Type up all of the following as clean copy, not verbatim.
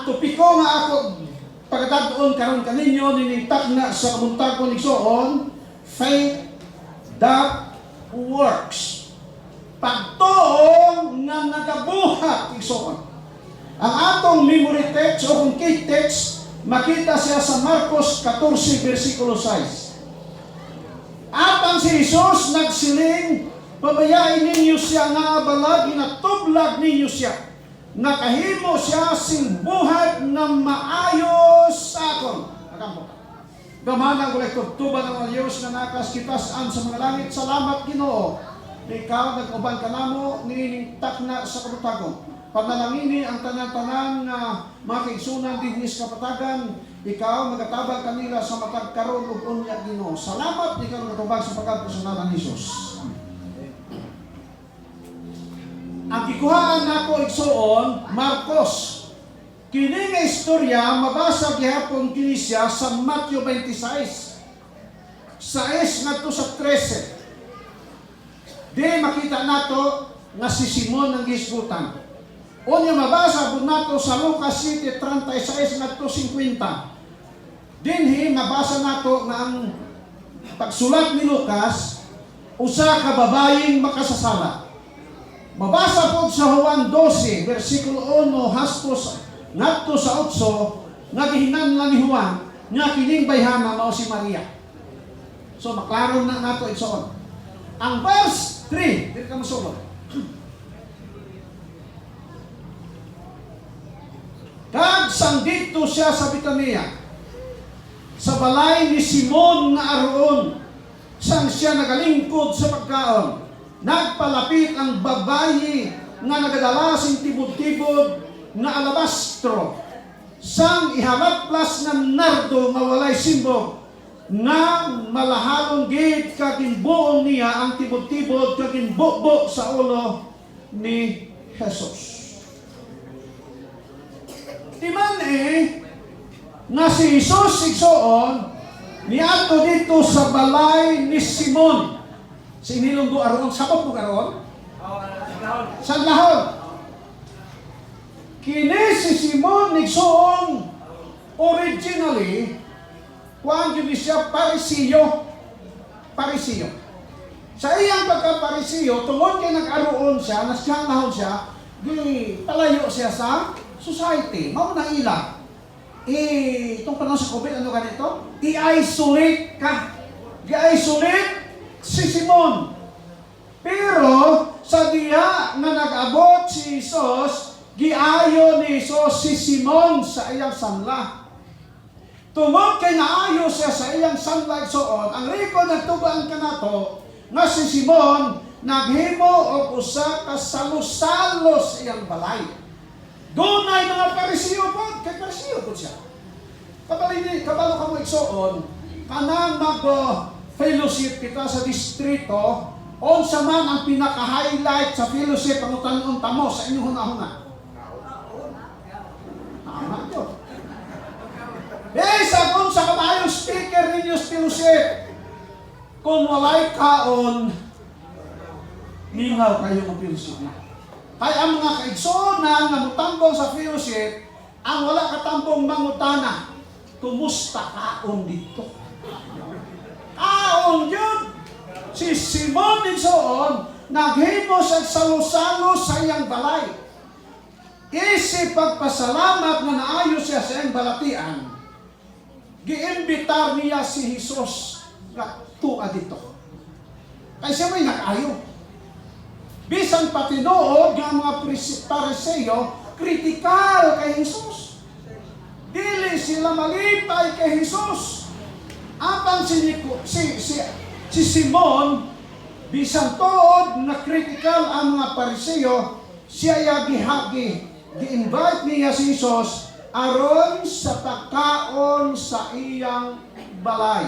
Ang topiko nga ako pagkatagdoon karon kaninyo ninitag na sa kamuntag ko nigsoon, faith that works. Pagtuon nga nagabuhat igsoon. Ang atong memory text o kung key text, makita siya sa Marcos 14 versikulo 6. At ang si Jesus nagsiling, pabayain ninyo siya nga abalag, inatublag ninyo siya. Nakahimo siya sing buhat na maayos sa akon. Nakampo. Gamana ko like tuban ng mga Diyos na nakas kitasaan sa mga langit. Salamat Ginoo. Ikaw nag-uban ka namo ninintak na sa kabutagon. Panalangini ang tanan-tanan na mga kaigsunan dinhis kapatagan. Ikaw magatabang kanila sa matag karon ug unya Ginoo. Salamat ikaw nagtubag sa pagkapusunan ni Jesus. Ang gikuhaan nako igsuon, Marcos. Kini nga istorya mabasa gihapon kini siya sa Matthew 26. 6 ngadto sa 13. Di makita nato nga si Simon ang gisgutan. Unya mabasa pud nato sa Lucas 7:36 ngadto 50. Dinhi mabasa nato nga ang pagsulat ni Lucas usa ka babayeng makasasala. Mabasa po sa Juan 12, versikulo 1, hastos ngadto sa 8, nga gihinanlan ni Juan, nga kining bayhana mao si Maria. So maklaro na nato igsoon. Ang verse 3, dili ka mosulod. Kag sandito siya sa Betania, sa balay ni Simon nga aroon, sang siya nagalingkod sa pagkaon. Nagpalapit ang babayi nga nagadala sing tibod-tibod nga alabastro sang ihalaplas ng nardo nga walay simbog nga malahalong gid kaginbuon niya ang tibod-tibod kaginbubo sa ulo ni Jesus. Timan nga si Jesus igsoon niadto dito sa balay ni Simon. Si inilonggo aron, sabot mo karon? Sa lahon. Kini si Simon nigsuon originally kuan gyud siya Parisiyo. Parisiyo. Sa iyang pagka-Parisiyo, tungod kay nag-aroon siya, nasyang lahon siya, palayo siya sa society. Mao na ila. Itong panahon sa COVID, ano ganito? I-isolate ka. I-isolate si Simon. Pero sa diya na nag-abot si Jesus, giayo ni Jesus si Simon sa iyang sanla. Tungod kay naayo siya sa iyang sanla igsoon, ang riko nagtugaan kanato nga si Simon naghimo og usa ka salos-salos iyang balay. Dunay mga Parisiyo po, kay Parisiyo po siya. Kabalo ka mo igsoon, kanang fellowship kita sa distrito, unsa man ang pinaka-highlight sa fellowship ang utanon tamo sa inyong hunahuna? Tama yun. Sa kung sa kamayong speaker ninyo sa fellowship, kung walay kaon, lingaw kayo ng fellowship na. Kaya ang mga kaigsonan na mutambong sa fellowship, ang wala katambong mangutana, kumusta kaon dito? Kaon yun! Si Simon igsoon, naghimo sa salo-salo sa iyang balay. Isip pagpasalamat na naayo siya sa iyang balatian, giimbitar niya si Jesus nga tuwa dito. Kaya siya may nag-ayo. Bisan patinuod ng mga Pariseo, kritikal kay Jesus. Dili sila malipay kay Jesus. Apang si Simon, bisan tuod na kritikal ang mga Pariseo, siya gi-invite niya si Jesus aron sa pagkaon sa iyang balay.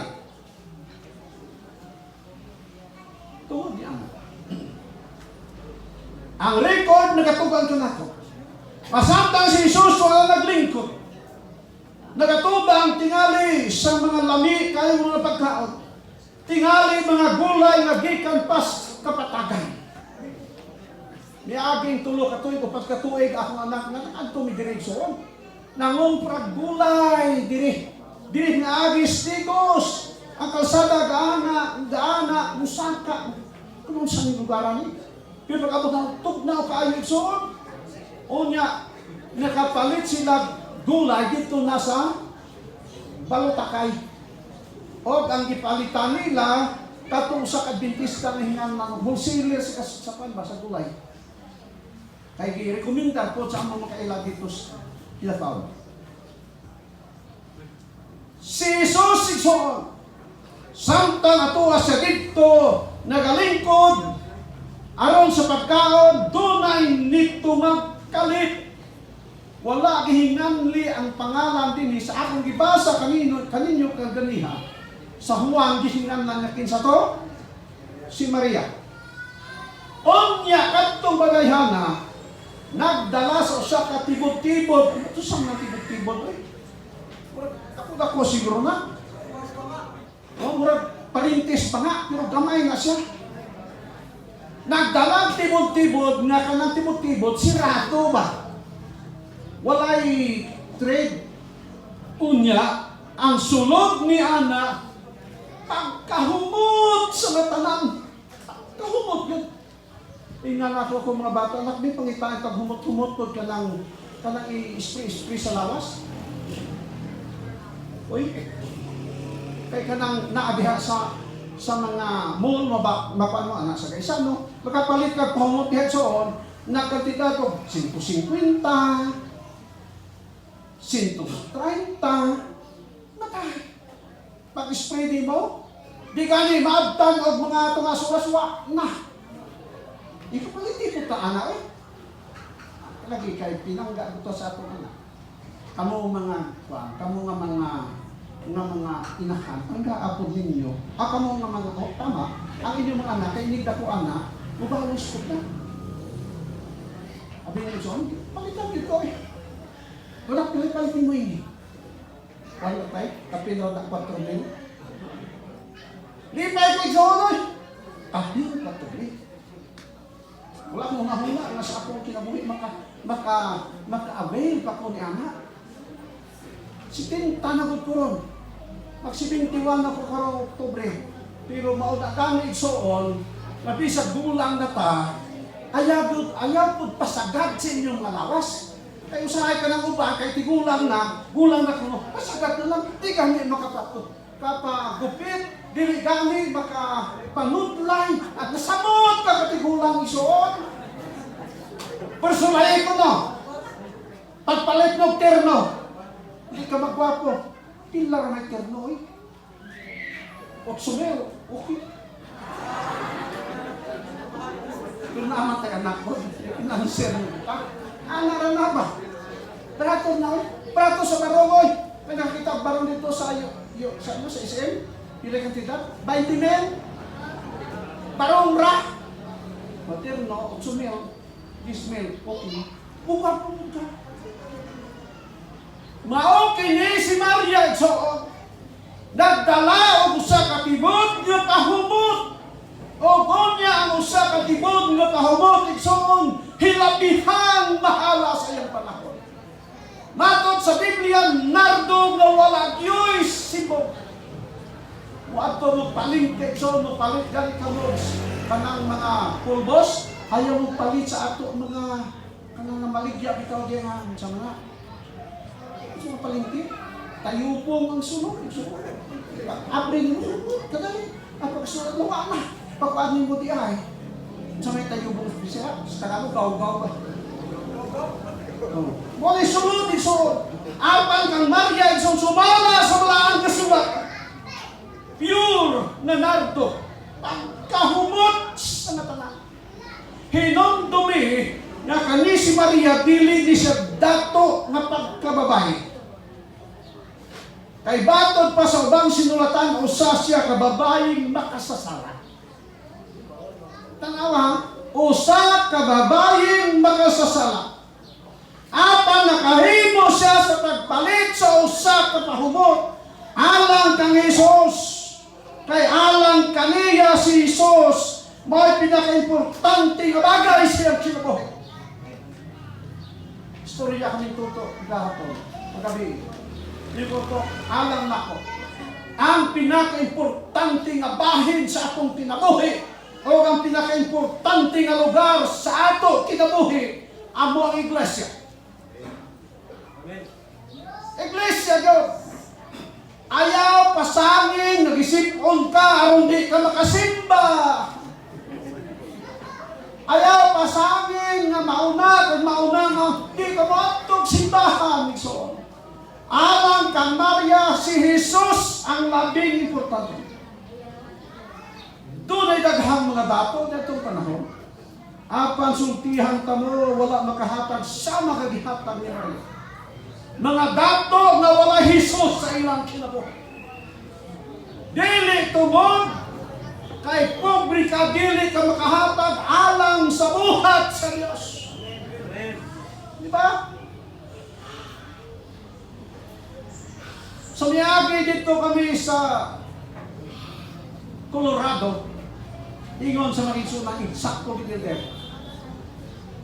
Tuod yan. Ang record nagatugan ko nato. Masabtang si Jesus wala naglingkod. Nagatubang tingali sa mga lami kayong mga pagkaon. Tingali mga gulay nga gikan pas kapatagan. Niaging tulo katuig o pas katuig akong anak nga adto mi direksyon. nangumprag gulay, diri nga agis digos, ang kalsada gaana, musaka, kung saan yung lugaran ni. Pero pag abot ng tugnaw kaayo igsoon, unya, nakapalit sila gulay dito nasa Balutakay. O ang gipalitan nila, katong sa Adventista na hingang ng wholesaler sa kasapan ba sa gulay. Kaya i-recommenda po sa mga kaila dito sa Kilafaw. Si Jesus igsoon, samtang atuwa siya dito, nagalingkod, aron sa pagkaon, dunay nito magkalit. Wala gihinganli ang pangalan din sa akong gibasa kaninyo kaganiha. Sa Juan gihinganlan nakin sa to si Maria. Onya kadtong bagayhana nagdala sa usa ka tibod-tibod. Ito sa mga tibod-tibod eh. Ako siguro na. Murag palintis pa nga, pero gamay na siya. Nagdalang tibod-tibod, nga kanang tibod-tibod, sirato ba? Walay trade. Unya, ang sulod ni Ana, pagkahumot sa matanan. Kahumot yun. Ingan ako kung mga bata, anak, may pangitaan kag humot-humot ko kanang i-spray sa lawas. Uy, kay kanang naabiha sa mga mall mapano anak sa kaysa no makapalit ka pahumot diha soon nagkantidad ko 150 130 matay pag-spray di mo di gani maabtan og mga tunga suwa na ikapalit ito ta anak lagi kay pinangga ito sa atong anak kamo mga inahan, ang kaapod ninyo, kamo nga mga tama, ang inyong mga anak, kay inig ko anak, mabalos ko na. Abi nyo son, palitan dito eh. Wala palitin mo ini. Wala tayo, kapinaw na 4 mil. Di pa ito isonoy. Kapinaw 4 mil. Wala akong hula, nasa akong kinabuhi, maka-avail pa ko ni anak. Si tanagod ko ron. Mag-71 ako karong Oktubre. Pero mauna kami igsoon, nabisag gulang na ta, ayabod pasagad sa inyong malawas. Kaya usahay ka ng uba, kay tigulang na ko, pasagad na lang, di kami kapagupit, dili kami makapanudlay, at nasamot ka katigulang igsoon. Personalay ko no, pagpalit ng terno, hindi ka magwapo. Pila na terno eh. 8,000, okay. Pero naaman tayo anak ko, inanswer mo ka. Anara na ba? Prato na eh. Prato sa barongoy. May nakita ang barong dito sa SM. Pila kang tita? 20 mil. Barong ra. Materno, 8,000, 10 mil, okay. Buka po ka. Mao kini si Maria igsoon. Nagdala og usa ka tibod nga kahumot. O unya ang usa ka tibod nga kahumot igsoon hilabihan mahala sa iyang panahon. Matod sa Biblia nardo nga wala gyoy sibog. Wato mo palingke igsoon mo palit gali kamo kanang mga pulbos ayaw mo palit sa ato mga kanang maligya bitaw diya nga sa mga mga palingki, tayo pong ang sunod. Abring mo, kadali. Ang pagsunod mo, pagpaanin mo di ay. Sa may tayo pong siya, sa Tagalog, gaw-gaw ba? Muli sunod, isunod. Apan kang Maria, isang sumala sa walaan kasulat. Pure na nardo. Pagkahumot sa natanan. Hinumdumi na kani si Maria, dili di siya dato na pagkababay. Kay batod pa sa ubang sinulatan, usa siya kababaying makasasala. Tanawa, usa kababaying makasasala. Apan nakahimo siya sa pagpalit sa usa ka pahumot, alang kang Hesus. Kay alang kaniya si Hesus, may pinaka-importante nga bagay siyang kinabuhi. Istorya kami tuto, gahapon. magabi. Liko to, alam na ko. Ang pinaka-importante nga bahin sa atong kinabuhi o ang pinaka-importante nga lugar sa ato kinabuhi amo ang iglesia. Iglesia yun. Ayaw pasangin, nagisipon ka, aron di ka makasimba. Ayaw pasangin nga mauna, kung mauna nga di ka maatog simbahan. So, alang kang Maria, si Jesus ang labing importante. Doon ay daghang mga dato na itong panahon. Apan sultihan ka mo, wala makahatag sa makagihatag ni Maria. Mga dato na wala Jesus sa ilang kinabuhi. Dili tungod, kay pobre ka, dili ka makahatag alang sa buhat sa Diyos. Di ba? Sumiyagi dito kami sa Colorado. Ingon sa makisunang eksakto dito.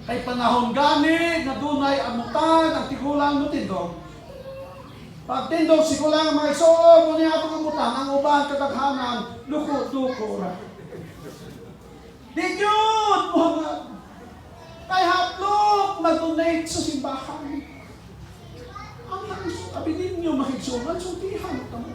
Kay panahon gani na dunay amutan ang tigulang mo tindog. Pag tindog si kulang mga isoon mo niya itong amutan, ang uban kadaghanan, luko-luko ra. Di yun, Muhammad. Kay hatlok, nag-donate sa simbahan. Ang abilin niyo makigsunan, sultihan ito mo.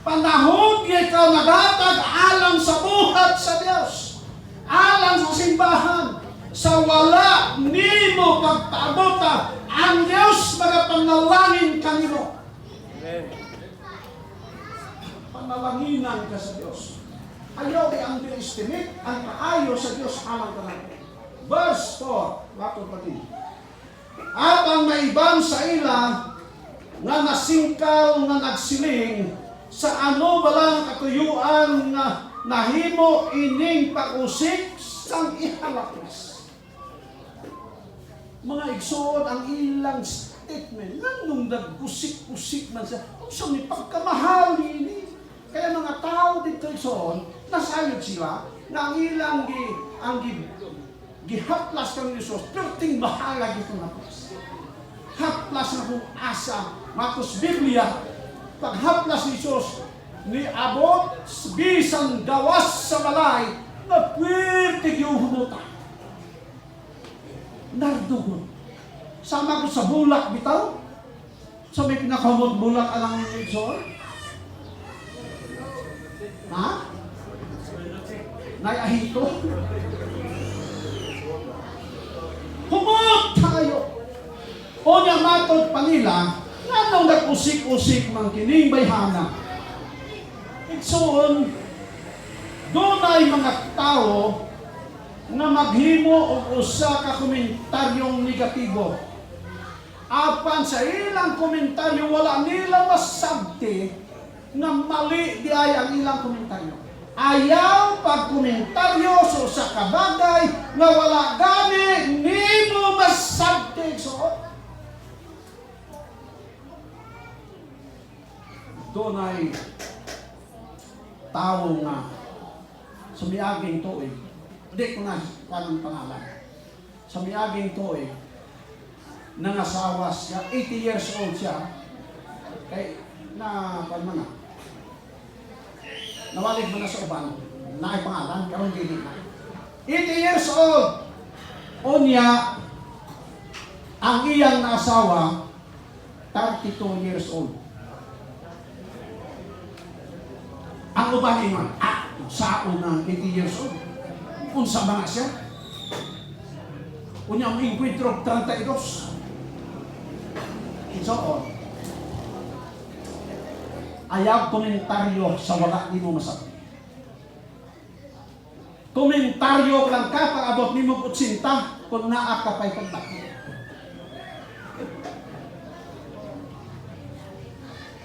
Panahon ikaw nagatag alang sa buhat sa Diyos. Alang sa simbahan. Sa wala nimo pagpaabota ang Diyos magapanalangin kanimo. Panalanginan ka sa Diyos. Ayaw i-underestimate ang kaayo sa Diyos alang ka natin. Verse 4, bakit pati? At ang maiban sa ila nga nasingkal nga nagsiling sa ano balang katuyuan nga nahimo ining pag-usik sang ihalaklas. Mga igsoon ang ilang statement nung nagkusik-kusik man sa kung saan may pagkamahal ini. Kaya mga tao dito igsoon, nasayod sila na ang ilang gihaplas kang Diyos, pero ting bahala dito na pas. Haplas na kung asa, matos Biblia, paghaplas ni Diyos, ni abot, bisan gawas sa balay, na pwerte yung humuta. Nardugon. Sama ko sa bulak bitaw. So may pinakamot bulak alang yung Diyos. Ha? Nayahito. Humot tayo. O niya matod pa nila, nanong nag-usik-usik mang kining bayhana. Igsoon, doon ay mga tao na maghimo og usa ka komentaryong negatibo. Apan sa ilang komentaryo, wala nila masabti na mali di ay ang ilang komentaryo. Ayaw pagkomentaryo so sa kabagay na wala gani nimo masabti. So, doon ay tao nga sumiyaging tuig. Hindi ko na anong pangalan. Sumiyaging tuig, nangasawa siya, 80 years old siya. Kay, nawalig mo na sa uban, naay pangalan, karong dili na. 80 years old, unya, ang iyang nasawa, 32 years old. Ang uban iman, sao na 80 years old. Unsa ba na siya? Unya ang encuentro 32. So, ayaw komentaryo sa wala ni mo masabi. Komentaryo lang ka pag abot ni mo kutsinta kung naa ka pa'y pagdaki.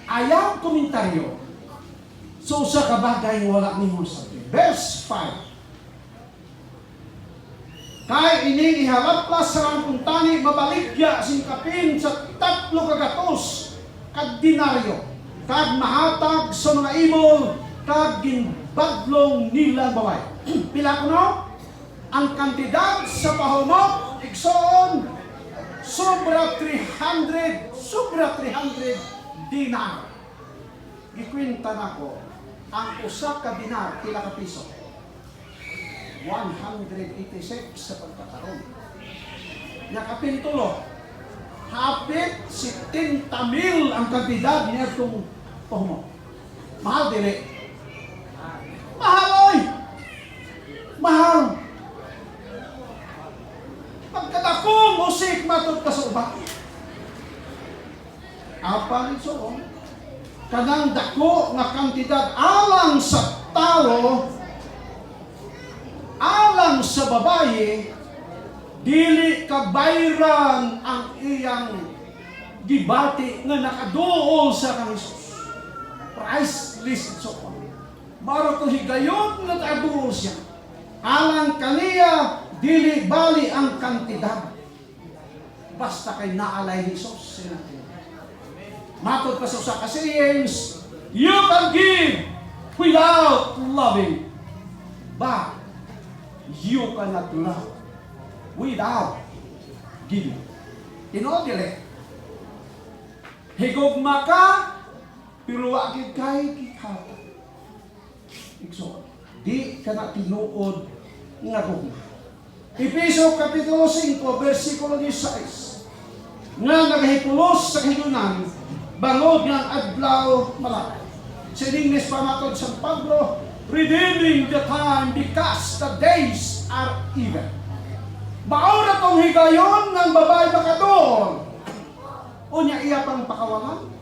Ayaw komentaryo. So sa kabagay wala ni mo masabi. Verse 5. Kay ining iharaplas sa kuntani mabaligya singkapin sa 3 kagatos kad dinaryo kad mahatag sa mga imol kad ginbadlong nila baway. Pila kuno ang kantidad sa pahumok igsoon so sobra 300 dinar. Gikwinta na ko, ang usa ka dinar, pila ka piso? 186 sa pagkakaroon. Nakapintulo, hapit 70,000 ang kantidad niya itong pahumo. Mahal dili. Mahal oy! Mahal! Pagkadakong musik matod ka sa uba. Apa rin so, kanang dako nga kantidad alang sa tao, alang sa babaye, dili kabayran ang iyang gibati nga nakaduol sa kang Hesus. Priceless so. Maro to higayon nga nakaduol siya. Alang kaniya, dili bali ang kantidad. Basta kay naalay ni Hesus sinatin. Matod pa sa sayings, you can give without loving, but you cannot love without giving. Tinood dili. Higugma ka, pero wakit kay kikata. Ikso, di ka na tinuod nga gugma. Efeso Kapitulo 5, versikulo 16. Nga nagahipulos sa kahilunan, bangod ng adlaw malaki. Sa English pamatod San Pablo, redeeming the time because the days are evil. Maura tong higayon ng babae makadol. O niya iya pang pakawangan?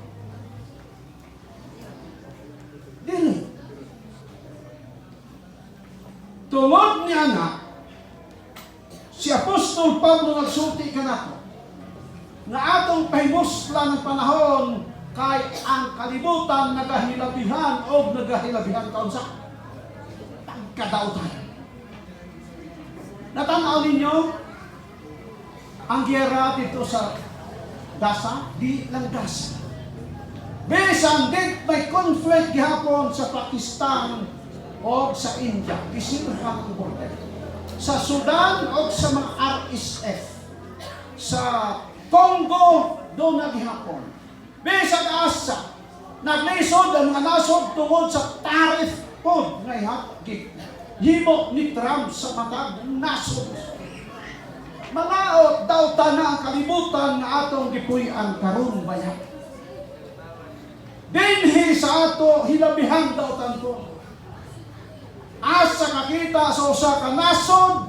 Dili. Tungod niya na, si Apostol Pablo nagsulti ka na ko, na atong pahimuslan ng panahon kay ang kalibutan nagahilabihan o nagahilabihan taon sa pagkadautan. Natanaw ninyo ang giyera dito sa Gaza? Di lang Gaza. Bisan din may conflict gihapon sa Pakistan o sa India. Isinurhan ang border. Sa Sudan o sa mga RSF. Sa Congo, doon naghihapon. Bisan Asa, naglisod ang mga nasod tungod sa tariff po ngayon. Himo ni Trump sa matag nasod. Manaot daw na ang kalibutan na atong gipuy-an karon bayan. Dinhi sa ato hilabihan daw tanto. Asa kakita sa usa ka nasod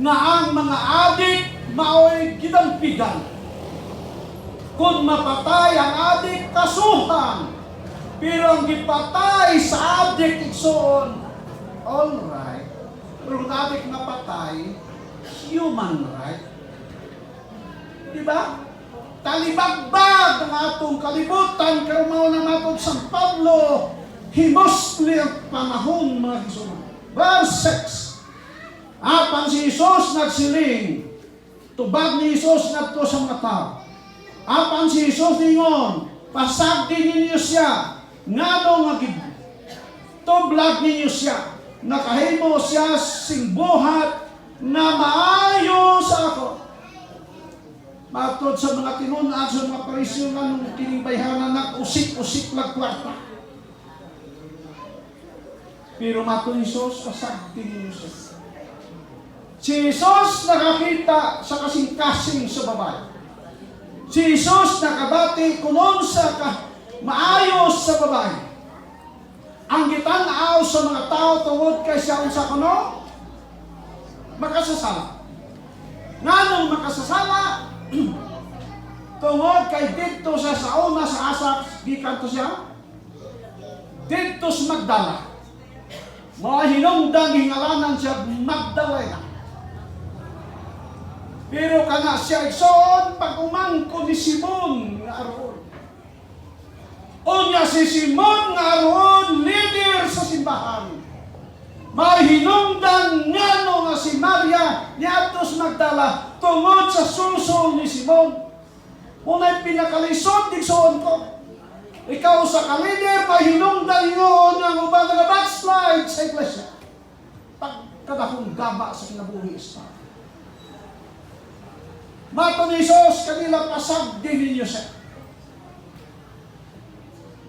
na ang mga adik mao'y gidampigan. Kung mapatay ang adik, kasuhan. Pero ang gipatay sa adik igsoon, all right. Pero kung adik mapatay, human right. Diba? Talibagbag ang atong kalibutan, pero mao na matod San Pablo, himosli ang panahon mga kisunan. Verse 6. Apan si Jesus nagsiling, tubag ni Jesus ngadto sa mga tao. Apan si Jesus ningon, pasagdi ninyo siya, ngano nga tublag ninyo siya, nakahimo siya sing buhat na maayo sa ako. Matod sa mga tinunan sa mga parisyon nga nung tinimbayhanan na usik-usik lang kwarta. Pero matod ni Jesus, pasagdi ninyo siya. Si Jesus nakakita sa kasing-kasing sa babae. Si Jesus nakabati kunon sa maayos sa babae. Ang gitanaw sa mga tao tungod kay siya unsa kuno? Makasasala. Nganong makasasala? Tungod kay dito sa sauna sa asak, gikan to siya. Dito sa Magdala. Mga hinungdang hingalanan siya Magdalena. Pero kana siya igsoon pag umangko ni Simon nga aron. Unya si Simon nga aron leader sa simbahan. Mahinungdan ngano nga si Maria niadtos Magdala tungod sa sulsol ni Simon. Unay pinakalisod igsoon ko. Ikaw sa ka-leader mahinungdan yun ang uban nga backslide sa iglesia. Pagkadakong gaba sa kinabuhi isa. Mato ni Isos, kanila pasag din ninyo siya.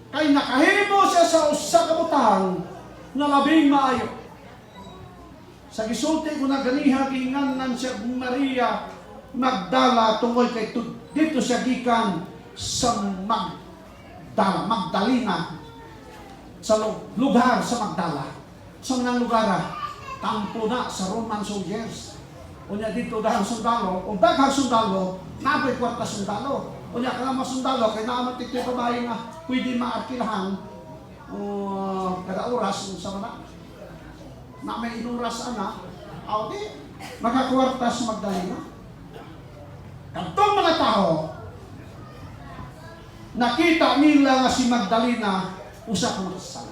Kay nakahimo siya sa usa ka butang na labing maayo. Sa gisulti ko na ganiha, ginganan siya Maria Magdala tungkol kay dito siya gikan sa Magdalena, sa lugar sa Magdala. Sa mga lugar, tampo na sa Roman soldiers. Unya dito dahil sundalo, o daghang sundalo, napoy kwarta sundalo. Unya ka nga sundalo, kaya naman titi babae nga pwede maarkilahan kada oras sa mga na may inuras anak, di magkakwarta sa Magdalena. Kantong mga tao, nakita nila nga si Magdalena usa ka makasal.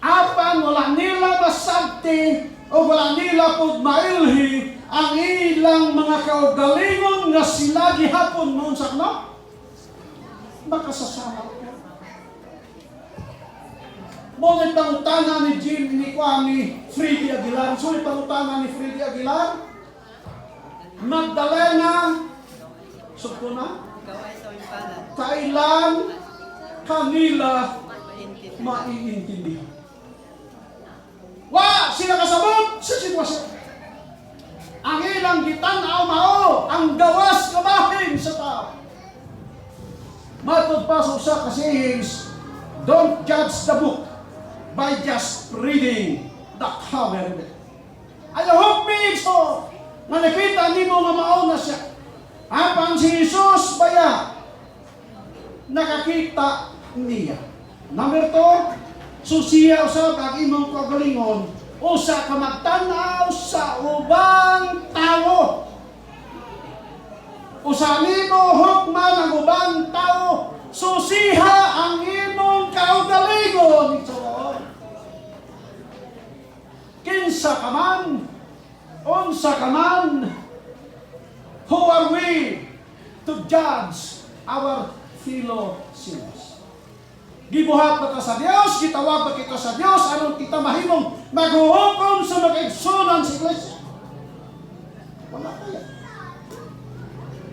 Apan wala nila masabti o wala nila pud mailhi ang ilang mga kaugalingon nga sila gihapon noon sa kano makasasama ka. Mo ni pangutana ni Jim ni Freddy Aguilar. So ni pangutana ni Freddy Aguilar, Magdalena, suko na, kailan kanila maiintindihan? Wa sila kasabot sa sitwasyon. Ang ilang gitanaw mao ang gawas kabahin sa tao. Matod pa sa usa ka sayings, don't judge the book by just reading the cover. I hope me so na nakita nimo nga mao na siya. Apan si Jesus baya nakakita niya. Number 2, susiya usab ang imong kagalingon usa ka magtan-aw sa ubang tawo. Usa nimo hukman ang ubang tawo, susiha ang imong kaugalingon. Kinsa ka man, unsa ka man, who are we to judge our fellow sinners? Gibuhat ba ka sa Dios? Gitawag ba kita sa Dios? Anong kita mahimong maghuhukom sa mag-igsunan sa iglesia? Wala kaya.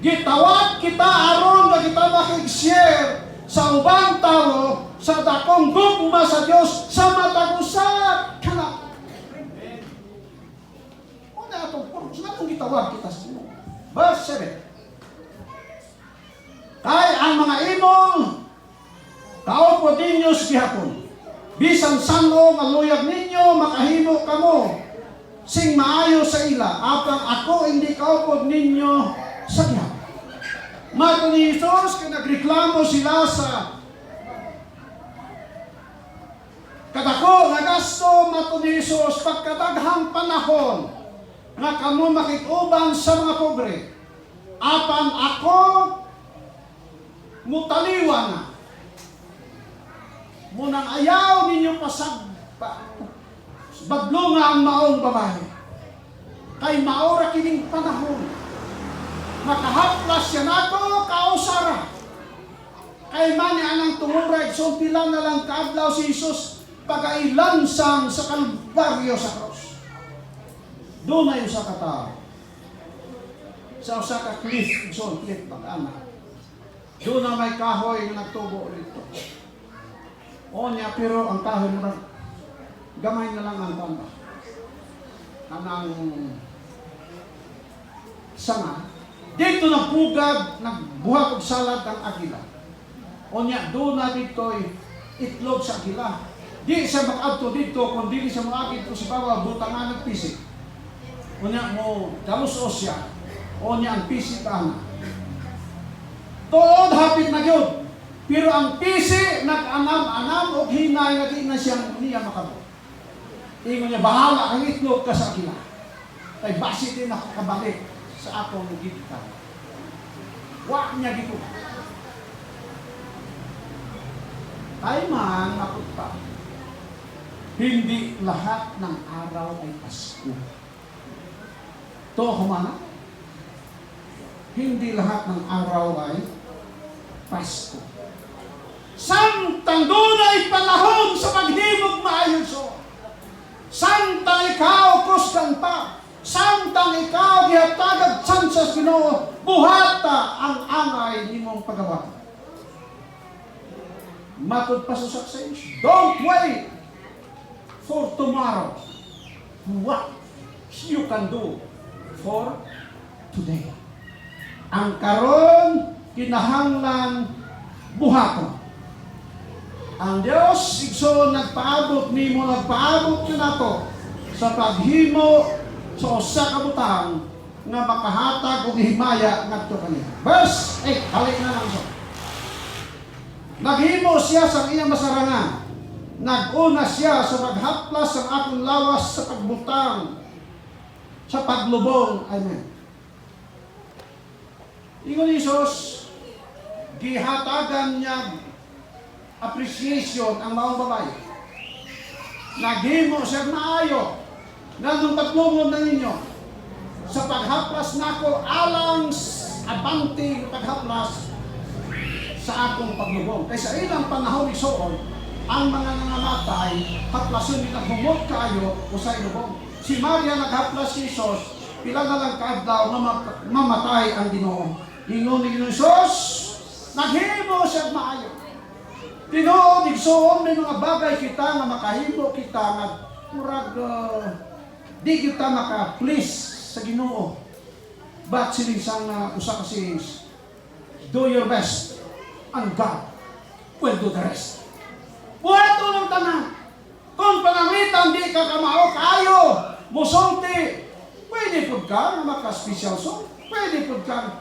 Gitawag kita aron na kita makig-share sa ubang tao sa dakong gugma sa Dios sa matag-usa kana. Una atong purpose na kung gitawag kita sa Dios. Verse 7. Kay ang mga imong tao po ninyo sa gihapon. Bisan sano maluyag ninyo, makahimo kamo sing maayo sa ila. Apang ako hindi kaupod ninyo sa gihapon. Mato ni Jesus, kaya nagreklamo sila sa kadako nga gasto. Mato ni Jesus, pagkadaghang panahon nga kamo makikuban sa mga pobre. Apan ako mutaliwan na. Munang ayaw ninyo badlo nga ang maong babae. Kay maora kining panahon. Makahaplas siya nato kausara. Kay mani anang tumuray, so pila na lang kaadlaw si Jesus pagailansang sa Kalbaryo sa cross. Doon na yung sa katao. Sa usa ka cliff, so cliff pag-ana. Doon na may kahoy na nagtubo dito. O niya, pero ang kahoy mo na, gamay na lang ang tanda. Anang sanga. Dito nagbugad, nagbuhat og salad ang agila. O niya, doon na dito'y itlog sa agila. Di siya makadto dito, kung di siya makakit ko sa bawah, butangan ng pisik. O niya, mo dalos-os siya. O niya, ang pisik ana. Tuod, hapit na yun. Pero ang pisi, nag-anam-anam o hinay na di na siyang niya makabot. Ingon niya, bahala ang itlog ka sa agila. Ay basi din ako kabalik sa akong gigitan. Wak niya dito. Ay man, napunta. Hindi lahat ng araw ay Pasko. To humana? Hindi lahat ng araw ay Pasko. Samtang dunay panahon sa paghimog maayon so. Samtang ikaw kuskan pa. Samtang ikaw gihatagad sansas Ginoo, buhata ang angay nimong pagawa. Matod pa sa success, don't wait for tomorrow. What you can do for today. Ang karon kinahanglan buhaton. Ang Dios igsoon nagpaabot nimo, nagpaabot yun nato sa paghimo sa usa ka butang nga makahatag og himaya ngadto kaniya. Verse 8, halik na lang so. Naghimo siya sa iyang masarangan. Nag-una siya sa paghaplas ng akong lawas sa pagbutang sa paglubong. Amen. Ingon ni Jesus, gihatagan niya appreciation ang maong babae. Naghimo siya maayo nga nung paglubong na ninyo sa paghaplas nako alang abanti paghaplas sa akong paglubong. Kaya sa ilang panahon igsoon, ang mga nangamatay, haplason nila humot kayo o sa ilubong. Si Maria naghaplas si Jesus, pila na lang kaadlaw na mamatay ang Ginoo. Ingon ni Jesus, naghimo siya maayo. Tinuod igsoon may mga bagay kita nga makahimo kita nga murag di kita maka-please sa Ginoo. But sinisang usa ka sayings, do your best and God will do the rest. Buhato ng tanan. Kung panangitan di ka kamao kayo, musulti, pwede po ka na maka-special song, pwede po ka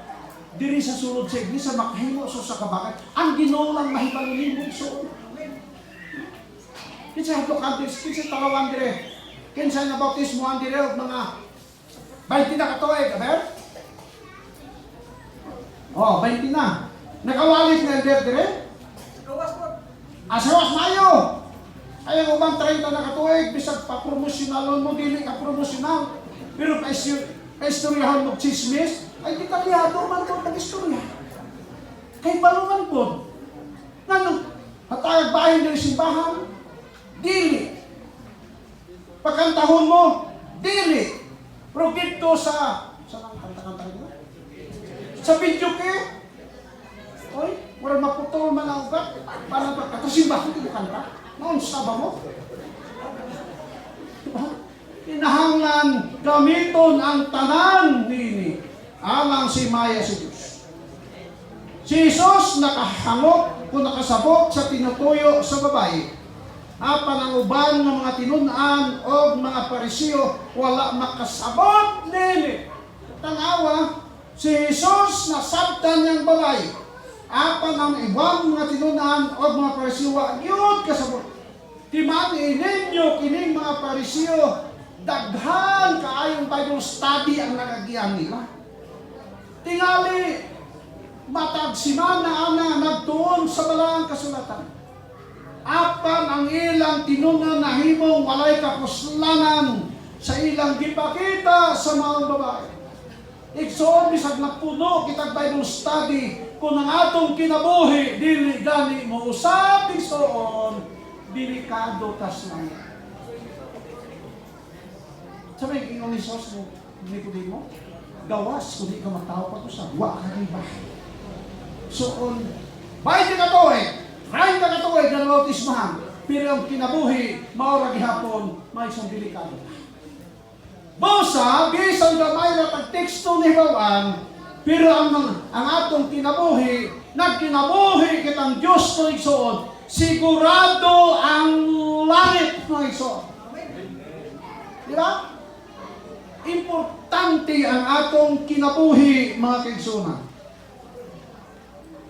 diri sa sulod sa iglesia makahimo sa kabakay. Ang Ginoo lang mahibalulibog so. Kinsa hato kantis, kinsa talawan dire. Kinsa na bautismo ang dire og mga 20 na katuig, aber? Oh, 20 na. Nakawalit na dire. Gawas po. Asawas mayo. Ay ang ubang 30 na katuig bisag pa promosyonalon mo dili ka promosyonal. Pero pa istoryahan mo chismis. Ay detalyado man po nag-istorya. Kay balungan po. Nganong hatag bahin ng simbahan? Dili. Pagkantahon mo? Dili. Pero dito sa nang kanta-kanta nyo? Sa video ke? Oy, wala maputol man ang ugat. Para pagkatasimbahan ko kanta. Noon saba mo? Kinahanglan gamiton ang tanan nini. Alang si Maya si Diyos. Si Jesus nakahangok kung nakasabot sa tinutuyo sa babae. Apan ang uban ng mga tinunan o mga parisiyo wala makasabot nini. Tanawa, si Jesus nasabtan niyang babae. Apan ang ibang mga tinunan o mga parisiyo yun kasabot. Timani ninyo kining mga parisiyo daghan kaayong Bible study ang nagagiyan nila. Tingali, matag simana ana nagtuon sa balang kasulatan. Apan ang ilang tinunan na himong walay kapuslanan sa ilang gipakita sa mga babae. Igsoon bisag napuno kitag Bible study kung ang atong kinabuhi dili gani mo usab igsoon delikado tas na. Sabi ingon ni Jesus mo mo gawas kung di ka matawa pa sa wa ka riba. So on, bahay ka katoy, rain ka katoy, na nautismahan, pero ang kinabuhi, maura gihapon, may isang delikado. Bosa, bisan gamay na tag-teksto ni Bawan, pero ang atong kinabuhi, nagkinabuhi kitang Diyos na igsoon, sigurado ang langit na igsoon. Di ba? Importante ang atong kinabuhi, mga kaigsunan.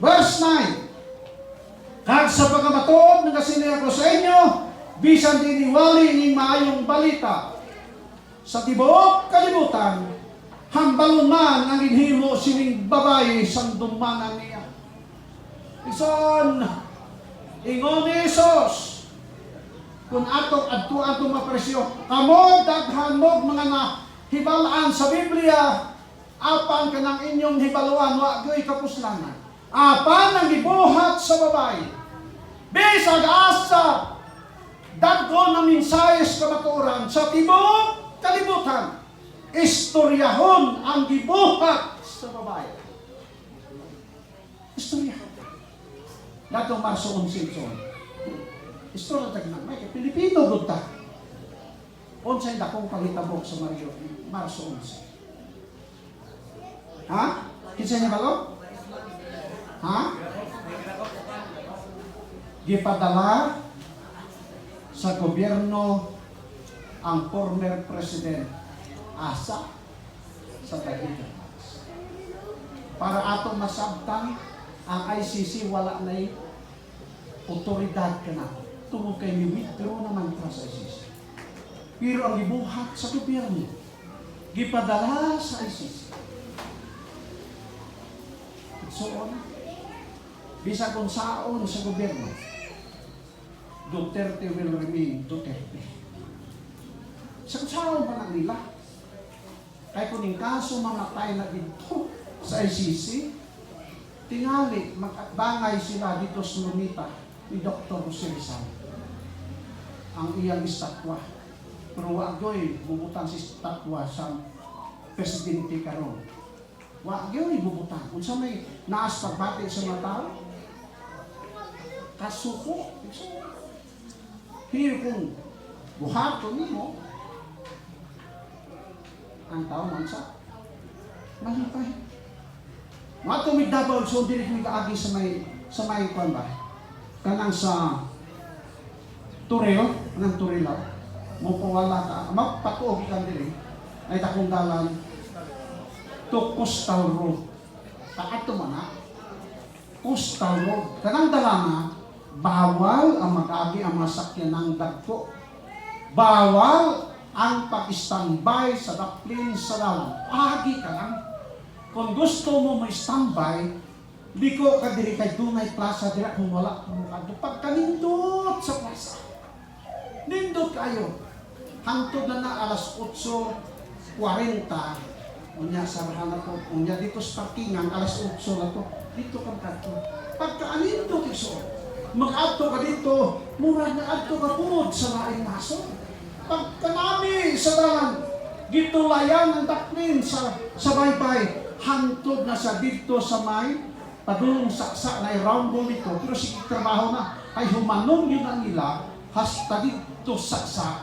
Verse 9. Kag sa pagkamatuod ng kasinaya ko sa inyo, bisan diniwali ng maayong balita, sa tibuok kalibutan, hambalon man ang inhimo sining babae sang dumanan niya. Ison, ingon ni Jesus, kung atong mapresyo, kamo daghan mo mga hibalaan sa Biblia, apan kanang inyong hibaluan, wa gyoy kapuslanan. Apan ang gibuhat sa babae. Bisag asa, dagko na minsayes kamatuoran sa tibuok kalibutan. Istoryahon ang gibuhat sa babae. Istorya. Dato Marso 11 ito. Istorya tagnan may Pilipino gud ta. Unsay dakong panghitabo sa Marso 11. Ha? Kinsa niya balo? Ha? Gipadala sa gobyerno ang former president asa sa Tahiti. Para ato masabtang ang ICC wala na otoridad ka na. Tungod kay ni-withdraw naman ka sa ICC. Pero ang gibuhat sa gobyerno, gipadala sa ICC. So on, bisa kung saon sa gobyerno, Duterte will remain Duterte. Sa kung saon pa lang nila, kaya kung yung kaso mamatay na dito sa ICC, tingali, magbangay sila dito sa lumita ni Dr. Jose Rizal. Ang iyang estatwa. Pero wagoy, bubutang si estatwa sa presidente karon. Wagoy, bubutang. Kung sa may naas pagbati sa mga tao, kasuko. Pero kung buhato mo, ang tao man sa malipay. Mga tumigdabaw, so dili ko ikaagi sa may kwan ba? Kanang sa Tureo, kanang Turilaw, mupawala ka, magpatuog ka dili, ay takong dalan to Coastal Road. Paato man na, Coastal Road. Kanang dalana, bawal ang mag-agi ang masakyan ng dagko. Bawal ang pag-standby sa daplin sa dalan. Agi ka lang. Kung gusto mo ma-standby, liko ka diri kay Dunay Plaza dira kung wala kang mukadto. Pagkanindot sa plaza. Nindot kayo. Hangtod na alas 8:40. Unya sa rahana ko, unya dito sa parkingan, alas 8 na to. Dito ka kadto. Pagkaanindot iso. Mag-adto ka dito, mura na adto ka pud sa laing naso. Pagkanami sa dalan, gitulayan ang daplin sa baybay. Hantod na sa dito sa may padulong saksa na round ball ito, pero sige trabaho na ay humanong yun ang nila hasta dito saksa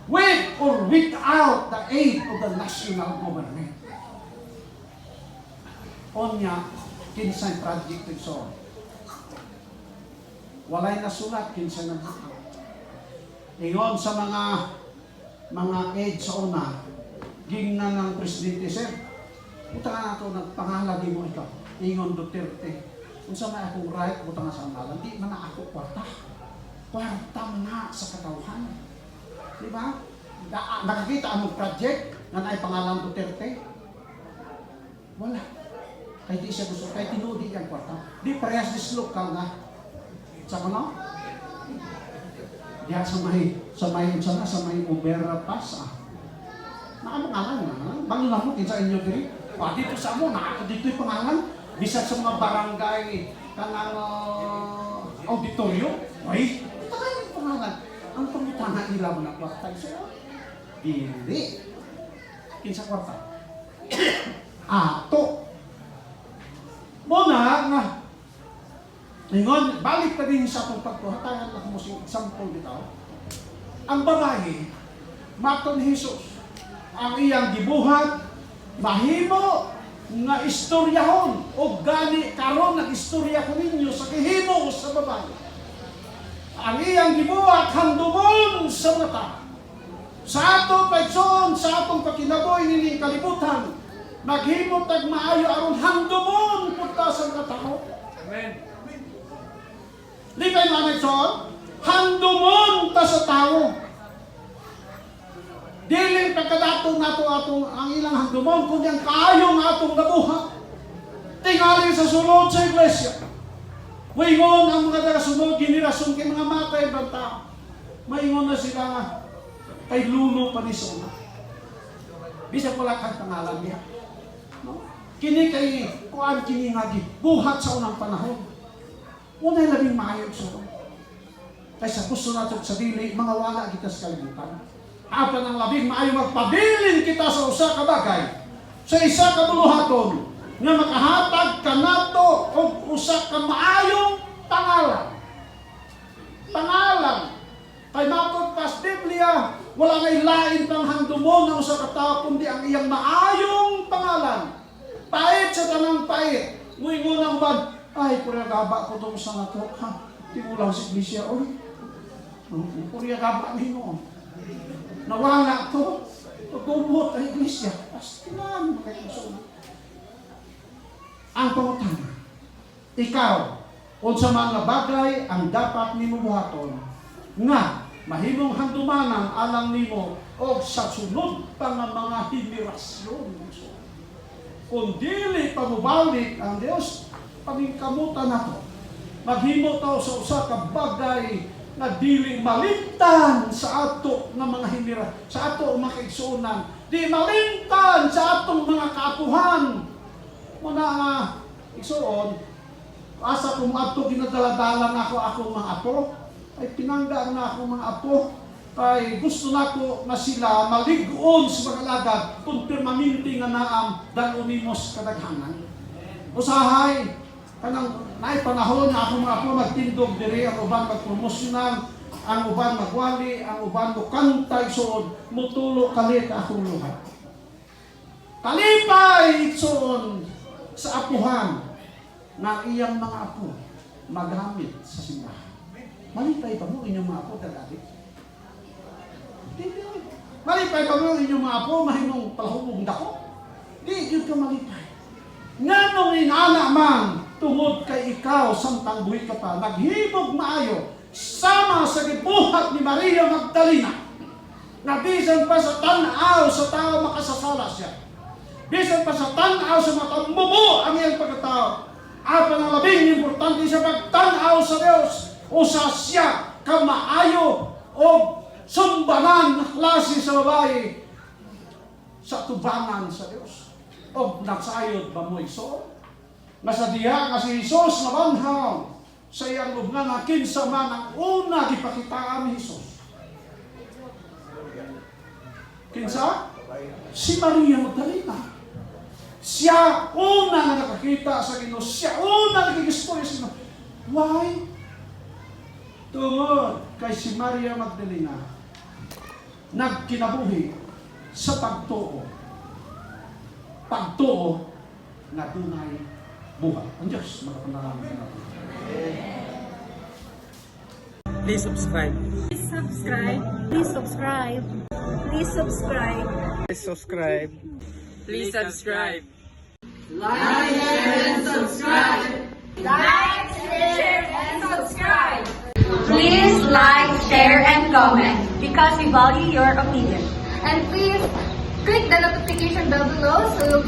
with or without the aid of the national government. Onya, kinsay project ito. Walay nasulat, kinsay na haka. Ingon sa mga aid sa una, gingnan ng presidente, sir, buta nga nato nagpangalan di mo ikaw. Ingon Duterte. Kung sa may akong right, buta nga sa pangalan. Di man na ako kwarta. Kwarta na sa katawhan. Di ba? Nakakita ang project na naay pangalan Duterte. Wala. Kaya di siya gusto. Kaya tinudi ang kwarta. Di parehas dislokal na. Sa ano? Diya sa may overpass. Nakapangalan na. Balo na mo, kinsa inyo diri. Dito sa mo, dito yung pangalan. Bisa sa mga barangay kanang auditorium. Ay, ito kayo yung pangalan. Ang pangutana nila mo na kwarta. Dili. Kinsa kwarta? Ato. Muna nga. Ngayon, balik pa din sa itong pagkuhatayan na kung example dito. Ang babae, maton Jesus, ang iyang gibuhat, mahimo nga istoryahon o gani karon nag-istorya ko ninyo sa kahimo sa babae. Ang iyang gibuhat handumon sa mata. Sa atong pagsuon, sa atong pakinaboy nining kalibutan, maghimo tag maayo aron handumon punta sa mga tao. Amen. Di kayo mga nagsuon? Handumon ta sa tao. Dili pagkadatong nato atong ang ilang handumon kundi ang kaayong atong nabuhat. Tingali sa sulod sa iglesia. Maingon ang mga taga-sunod generasyon kay mga matay banta. Maingon na sila nga kay lulo pa ni Sona. Bisag wala kang pangalan niya. No? Kini kay kuan kini nga buhat sa unang panahon. Unay labing maayog sa kaysa gusto natin sa dili mga wala kita sa kalibutan. Apan ang labing maayo magpabilin kita sa usa ka bagay. Sa isa ka buluhaton, nga makahatag kanato og usa ka maayong pangalan. Pangalan. Kay matod pas Biblia, wala ngay lain pang handumon ng usa ka tawo kundi ang iyang maayong pangalan. Pait sa tanang pait. Nguingon ang bad, ay pura gaba ko tong sa nato. Ha, di mo lang si Iglesia oy. Pura gaba ninyo. Nawala to. Pagkumot ang Iglesia. Pastinan makikisunan. Ang pangutana, ikaw, unsa mga bagay ang dapat nimo buhaton nga mahimong handumanan alang nimo o sa sunod pa nga mga henerasyon. Kung dili pa mubalik ang Dios, pamingkamutan nato. Maghimo tayo sa usa ka bagay na dili malimtan sa ato nga mga henerasyon, sa ato mga kaigsuonan, di malimtan sa atong mga kaapuhan. Muna nga igsuon, asa kung ato ginadala-dala na ako akong mga apo, ay pinangga na ako mga apo, kay gusto nako na sila malig-on sa mga lagad kung permanente nga naam dalunimos kadaghanan. Usahay, kanang naay panahon na akong mga apo magtindog diri, ang uban magpromosyonan, ang uban magwali, ang uban mo kantay suod, mutulo kalit akong luha. Kalipay igsuon sa apuhan na iyang mga apo magamit sa simbahan. Malipay pa mo inyong mga apo tagamit? Malipay pa mo inyong mga apo mahimong palahubog dako? Di yun ka malipay. Nganong inana man tungod kay ikaw samtang buhi ka pa naghibog maayo sama sa gibuhat ni Maria Magdalena na bisan pa sa tanaw sa tao makasasala siya. Bisan pa sa tanaw sa mga mubo ang iyang pagkatao. At ang labing importante sa pagtanaw sa Diyos o sa siya kamaayo o sumbanan na klase sa babae sa tubangan sa Diyos. O nagsayod ba mo iso? Nasa diha nga si Jesus na banhaw sa iyang lubngan na kinsa man ang una gipakitaan ni Jesus. Kinsa? Si Maria Magdalena. Siya una na nakakita sa Ginoo. Siya una nagigistorya sa Ginoo. Why? Tungod kay si Maria Magdalena nagkinabuhi sa pagtuo. Pagtuo na dunay buhay. Ang Diyos, makapanalangin natin. Please subscribe. Please subscribe. Please subscribe. Please subscribe. Please subscribe. Please subscribe. Like, share, and subscribe. Please like, share, and comment because we value your opinion. And please click the notification bell below so you'll